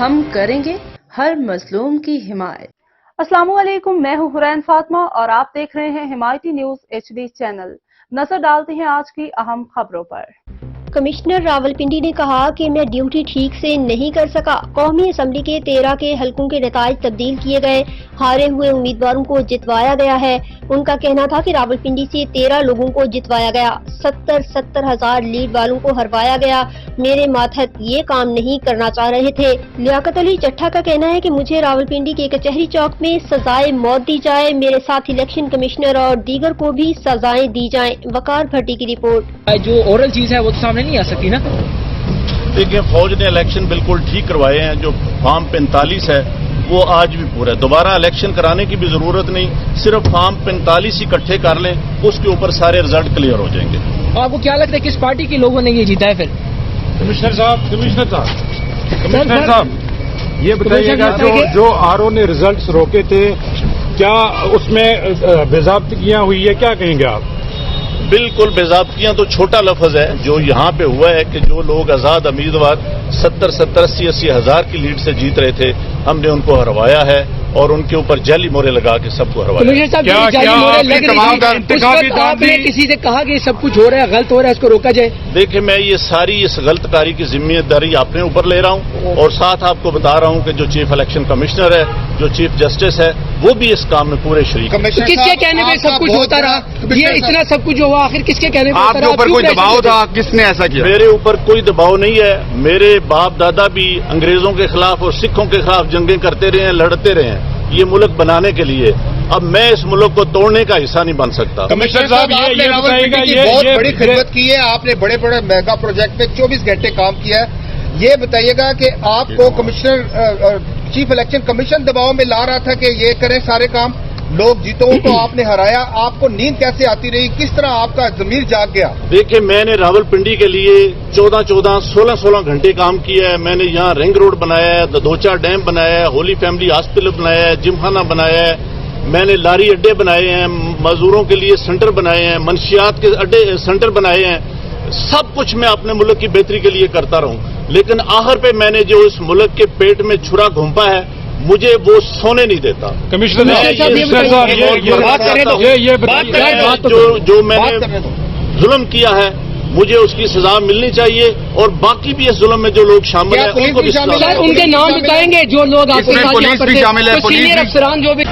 ہم کریں گے ہر مظلوم کی حمایت۔ السلام علیکم، میں ہوں حرین فاطمہ اور آپ دیکھ رہے ہیں حمایتی نیوز HD چینل۔ نظر ڈالتے ہیں آج کی اہم خبروں پر۔ کمشنر راولپنڈی نے کہا کہ میں ڈیوٹی ٹھیک سے نہیں کر سکا۔ قومی اسمبلی کے 13 کے حلقوں کے نتائج تبدیل کیے گئے، ہارے ہوئے امیدواروں کو جتوایا گیا ہے۔ ان کا کہنا تھا کہ راولپنڈی سے 13 لوگوں کو جتوایا گیا، 70 ہزار لیڈ والوں کو ہروایا گیا۔ میرے ماتحت یہ کام نہیں کرنا چاہ رہے تھے۔ لیاقت علی چٹھا کا کہنا ہے کہ مجھے راولپنڈی کے کچہری چوک میں سزائے موت دی جائے، میرے ساتھ الیکشن کمشنر اور دیگر کو بھی سزائیں دی جائیں۔ وقار بھٹی کی رپورٹ۔ جو اورل چیز ہے وہ تو سامنے نہیں آ سکتی نا۔ دیکھیں، فوج نے الیکشن بالکل ٹھیک کروائے ہیں۔ جو فارم 45 ہے وہ آج بھی پورا ہے، دوبارہ الیکشن کرانے کی بھی ضرورت نہیں، صرف فارم 45 اکٹھے کر لیں، اس کے اوپر سارے رزلٹ کلیئر ہو جائیں گے۔ آپ کو کیا لگتا ہے کس پارٹی کے لوگوں نے یہ جیتا ہے پھر؟ کمشنر صاحب یہ بتائیے گا جو RO نے ریزلٹس روکے تھے، کیا اس میں باضابطگیاں ہوئی ہے؟ کیا کہیں گے آپ؟ بالکل باضابطگیاں تو چھوٹا لفظ ہے۔ جو یہاں پہ ہوا ہے کہ جو لوگ آزاد امیدوار 70 80 ہزار کی لیڈ سے جیت رہے تھے، ہم نے ان کو ہروایا ہے اور ان کے اوپر جعلی مورے لگا کے سب کو ہروایا۔ آپ نے کسی سے کہا کہ سب کچھ ہو رہا ہے، غلط ہو رہا ہے، اس کو روکا جائے؟ دیکھیں، میں یہ ساری اس غلط کاری کی ذمہ داری اپنے اوپر لے رہا ہوں اور ساتھ آپ کو بتا رہا ہوں کہ جو چیف الیکشن کمشنر ہے، جو چیف جسٹس ہے، وہ بھی اس کام میں پورے شریک ہیں۔ کس کے کہنے پہ سب کچھ ہوتا رہا؟ یہ اتنا سب کچھ ہوا، آخر کس کے کہنے پہ ہوتا رہا؟ آپ کے اوپر کوئی دباؤ تھا؟ کس نے ایسا کیا؟ میرے اوپر کوئی دباؤ نہیں ہے۔ میرے باپ دادا بھی انگریزوں کے خلاف اور سکھوں کے خلاف جنگیں کرتے رہے ہیں، لڑتے رہے ہیں یہ ملک بنانے کے لیے۔ اب میں اس ملک کو توڑنے کا حصہ نہیں بن سکتا۔ کمشنر صاحب، آپ نے راولپنڈی کی بہت بڑی خدمت کی ہے، آپ نے بڑے بڑے میگا پروجیکٹ پہ 24 گھنٹے کام کیا ہے۔ یہ بتائیے گا کہ آپ کو کمشنر چیف الیکشن کمیشن دباؤ میں لا رہا تھا کہ یہ کریں سارے کام، لوگ جیتوں تو آپ نے ہرایا، آپ کو نیند کیسے آتی رہی؟ کس طرح آپ کا ضمیر جاگ گیا؟ دیکھیں، میں نے راولپنڈی کے لیے 16 گھنٹے کام کیا ہے۔ میں نے یہاں رنگ روڈ بنایا ہے، ددوچا ڈیم بنایا ہے، ہولی فیملی ہاسپٹل بنایا ہے، جم خانہ بنایا ہے، میں نے لاری اڈے بنائے ہیں، مزدوروں کے لیے سینٹر بنائے ہیں، منشیات کے اڈے سینٹر بنائے ہیں۔ سب کچھ میں اپنے ملک کی بہتری کے لیے کرتا رہوں، لیکن آخر پہ میں نے جو اس ملک کے پیٹ میں چھرا گھونپا ہے، مجھے وہ سونے نہیں دیتا۔ کمشنر جو میں نے ظلم کیا ہے، مجھے اس کی سزا ملنی چاہیے اور باقی بھی اس ظلم میں جو لوگ شامل ہیں ان کو بھی ان کے نام بتائیں گے جو لوگ آپ کے ساتھ پولیس بھی شامل ہے، سینئر افسران جو بھی